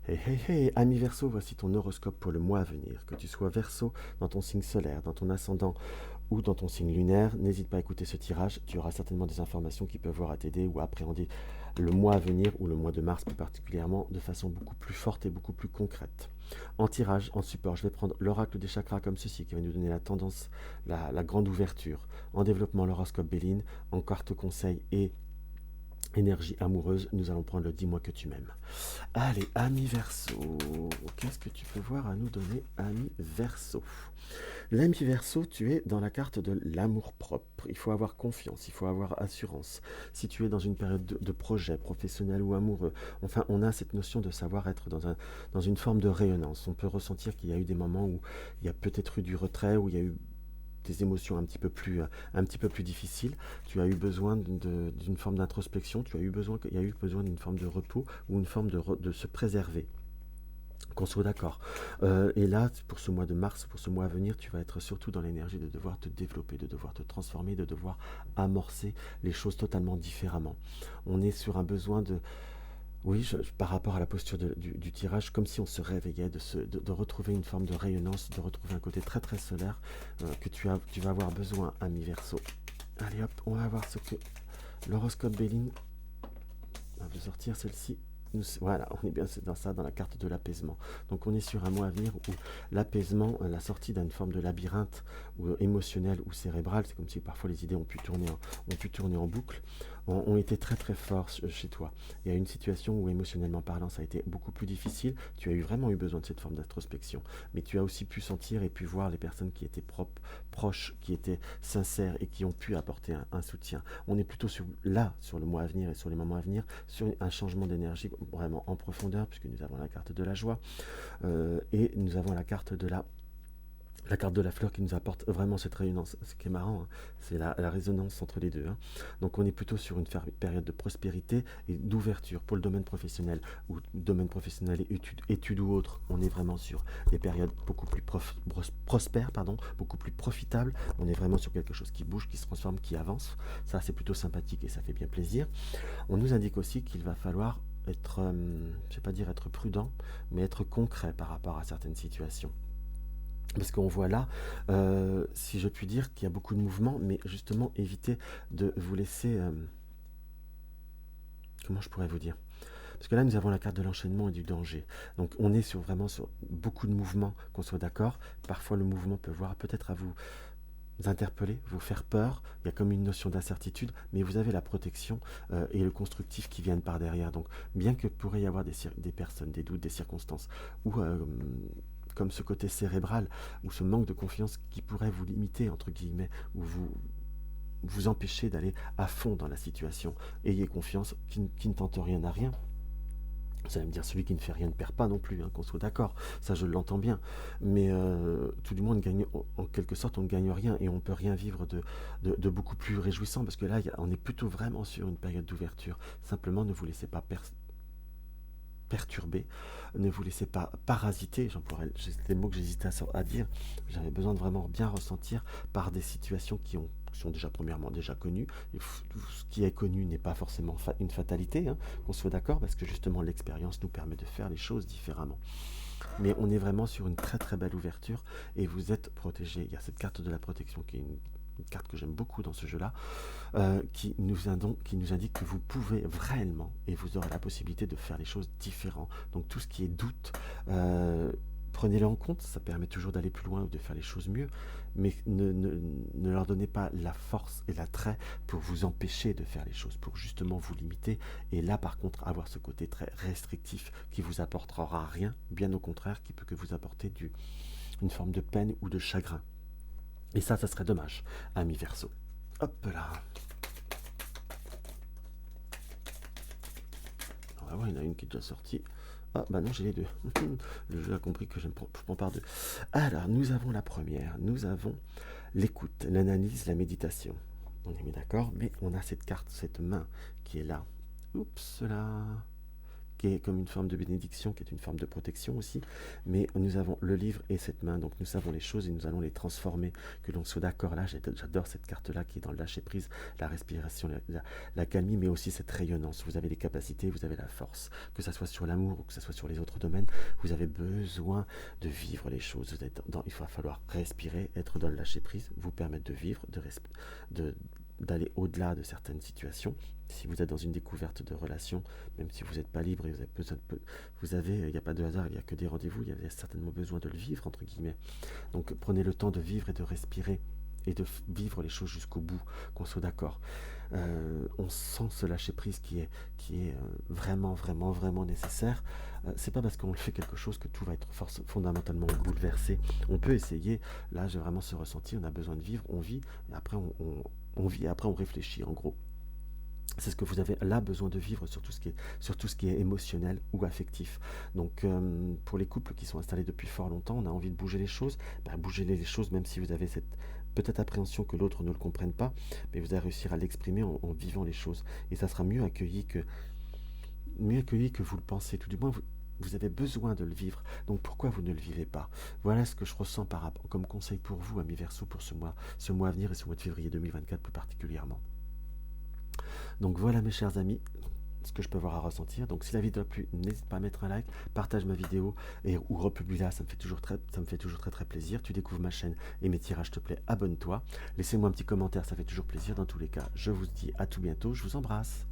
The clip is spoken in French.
Hey hey hey, ami Verseau, voici ton horoscope pour le mois à venir. Que tu sois Verseau dans ton signe solaire, dans ton ascendant ou dans ton signe lunaire, n'hésite pas à écouter ce tirage. Tu auras certainement des informations qui peuvent voir à t'aider ou à appréhender le mois à venir ou le mois de mars plus particulièrement de façon beaucoup plus forte et beaucoup plus concrète. En tirage, en support, je vais prendre l'oracle des chakras comme ceci qui va nous donner la tendance, la grande ouverture. En développement, l'horoscope Béline, en carte conseil et énergie amoureuse, nous allons prendre le dis-moi que tu m'aimes. Allez, ami Verseau, qu'est-ce que tu peux voir à nous donner, ami Verseau? L'ami Verseau, tu es dans la carte de l'amour-propre. Il faut avoir confiance, il faut avoir assurance. Si tu es dans une période de projet professionnel ou amoureux, enfin, on a cette notion de savoir être dans une forme de rayonnance. On peut ressentir qu'il y a eu des moments où il y a peut-être eu du retrait, où il y a eu des émotions un petit peu plus difficiles, tu as eu besoin d'une forme d'introspection, il y a eu besoin d'une forme de repos ou une forme de se préserver. Qu'on soit d'accord. Et là, pour ce mois de mars, pour ce mois à venir, tu vas être surtout dans l'énergie de devoir te développer, de devoir te transformer, de devoir amorcer les choses totalement différemment. On est sur un besoin de, oui, par rapport à la posture du tirage, comme si on se réveillait, de retrouver une forme de rayonnance, de retrouver un côté très très solaire que tu vas avoir besoin, ami Verseau. Allez hop, on va voir ce que l'horoscope Béline va vous sortir celle-ci. Voilà, on est bien dans ça, dans la carte de l'apaisement. Donc on est sur un mois à venir où l'apaisement, la sortie d'une forme de labyrinthe émotionnel ou cérébral, c'est comme si parfois les idées ont pu tourner en boucle, ont été très très forts chez toi. Il y a une situation où émotionnellement parlant ça a été beaucoup plus difficile, tu as vraiment eu besoin de cette forme d'introspection, mais tu as aussi pu sentir et pu voir les personnes qui étaient proches, qui étaient sincères et qui ont pu apporter un soutien. On est plutôt sur le mois à venir et sur les moments à venir, sur un changement d'énergie vraiment en profondeur, puisque nous avons la carte de la joie et nous avons la carte de la fleur qui nous apporte vraiment cette rayonnance. Ce qui est marrant, hein, c'est la résonance entre les deux. Hein. Donc on est plutôt sur une période de prospérité et d'ouverture pour le domaine professionnel ou domaine professionnel et études ou autres. On est vraiment sur des périodes beaucoup plus prospères, pardon, beaucoup plus profitables. On est vraiment sur quelque chose qui bouge, qui se transforme, qui avance. Ça, c'est plutôt sympathique et ça fait bien plaisir. On nous indique aussi qu'il va falloir être, je ne vais pas dire être prudent, mais être concret par rapport à certaines situations. Parce qu'on voit là, si je puis dire, qu'il y a beaucoup de mouvements, mais justement éviter de vous laisser... comment je pourrais vous dire? Parce que là, nous avons la carte de l'enchaînement et du danger. Donc on est vraiment sur beaucoup de mouvements, qu'on soit d'accord. Parfois le mouvement peut voir peut-être à vous interpeller, vous faire peur. Il y a comme une notion d'incertitude, mais vous avez la protection et le constructif qui viennent par derrière. Donc bien que pourrait y avoir des personnes, des doutes, des circonstances, ou comme ce côté cérébral, ou ce manque de confiance qui pourrait vous limiter, entre guillemets, ou vous empêcher d'aller à fond dans la situation. Ayez confiance, qui ne tente rien n'a rien. Vous allez me dire, celui qui ne fait rien ne perd pas non plus, hein, qu'on soit d'accord, ça je l'entends bien. Mais tout du moins, en quelque sorte, on ne gagne rien et on ne peut rien vivre de beaucoup plus réjouissant, parce que là, on est plutôt vraiment sur une période d'ouverture. Simplement, ne vous laissez pas perturber, ne vous laissez pas parasiter, c'est le mot que j'hésitais à dire, j'avais besoin de vraiment bien ressentir par des situations qui sont déjà premièrement déjà connues, et ce qui est connu n'est pas forcément une fatalité, hein, qu'on soit d'accord, parce que justement l'expérience nous permet de faire les choses différemment. Mais on est vraiment sur une très très belle ouverture et vous êtes protégé. Il y a cette carte de la protection qui est une carte que j'aime beaucoup dans ce jeu-là, qui nous indique que vous pouvez réellement, et vous aurez la possibilité de faire les choses différemment. Donc tout ce qui est doute, prenez-le en compte, ça permet toujours d'aller plus loin ou de faire les choses mieux, mais ne leur donnez pas la force et l'attrait pour vous empêcher de faire les choses, pour justement vous limiter, et là par contre avoir ce côté très restrictif qui vous apportera rien, bien au contraire, qui peut que vous apporter une forme de peine ou de chagrin. Et ça serait dommage, ami Verseau. Hop là. On va voir, il y en a une qui est déjà sortie. Ah bah non, j'ai les deux. Le jeu a compris que je prends par deux. Alors, nous avons la première. Nous avons l'écoute, l'analyse, la méditation. On est mis d'accord, mais on a cette carte, cette main qui est là. Oups là. qui est comme une forme de bénédiction, qui est une forme de protection aussi, mais nous avons le livre et cette main, donc nous savons les choses et nous allons les transformer, que l'on soit d'accord. Là, j'adore cette carte-là qui est dans le lâcher-prise, la respiration, la calmie, mais aussi cette rayonnance. Vous avez les capacités, vous avez la force, que ça soit sur l'amour ou que ça soit sur les autres domaines, vous avez besoin de vivre les choses. Il va falloir respirer, être dans le lâcher-prise, vous permettre de vivre, d'aller au-delà de certaines situations. Si vous êtes dans une découverte de relation, même si vous n'êtes pas libre et vous avez besoin il n'y a pas de hasard, il n'y a que des rendez-vous, il y a certainement besoin de le vivre, entre guillemets. Donc prenez le temps de vivre et de respirer et de vivre les choses jusqu'au bout, qu'on soit d'accord. On sent ce lâcher prise qui est vraiment, vraiment, vraiment nécessaire. C'est pas parce qu'on fait quelque chose que tout va être fondamentalement bouleversé. On peut essayer. Là, j'ai vraiment ce ressenti. On a besoin de vivre, on vit, et après on vit, et après on réfléchit. En gros, c'est ce que vous avez là besoin de vivre sur tout ce qui est émotionnel ou affectif. Donc pour les couples qui sont installés depuis fort longtemps, on a envie de bouger les choses. Bougez les choses, même si vous avez cette peut-être appréhension que l'autre ne le comprenne pas, mais vous allez réussir à l'exprimer en vivant les choses. Et ça sera mieux accueilli que vous le pensez. Tout du moins, vous avez besoin de le vivre. Donc pourquoi vous ne le vivez pas? Voilà ce que je ressens comme conseil pour vous, amis Verseau, pour ce mois à venir et ce mois de février 2024 plus particulièrement. Donc voilà mes chers amis, ce que je peux avoir à ressentir. Donc si la vidéo a plu, n'hésite pas à mettre un like, partage ma vidéo ou republie-la, ça me fait toujours très plaisir. Tu découvres ma chaîne et mes tirages te plaît, abonne-toi. Laissez-moi un petit commentaire, ça fait toujours plaisir. Dans tous les cas, je vous dis à tout bientôt, je vous embrasse.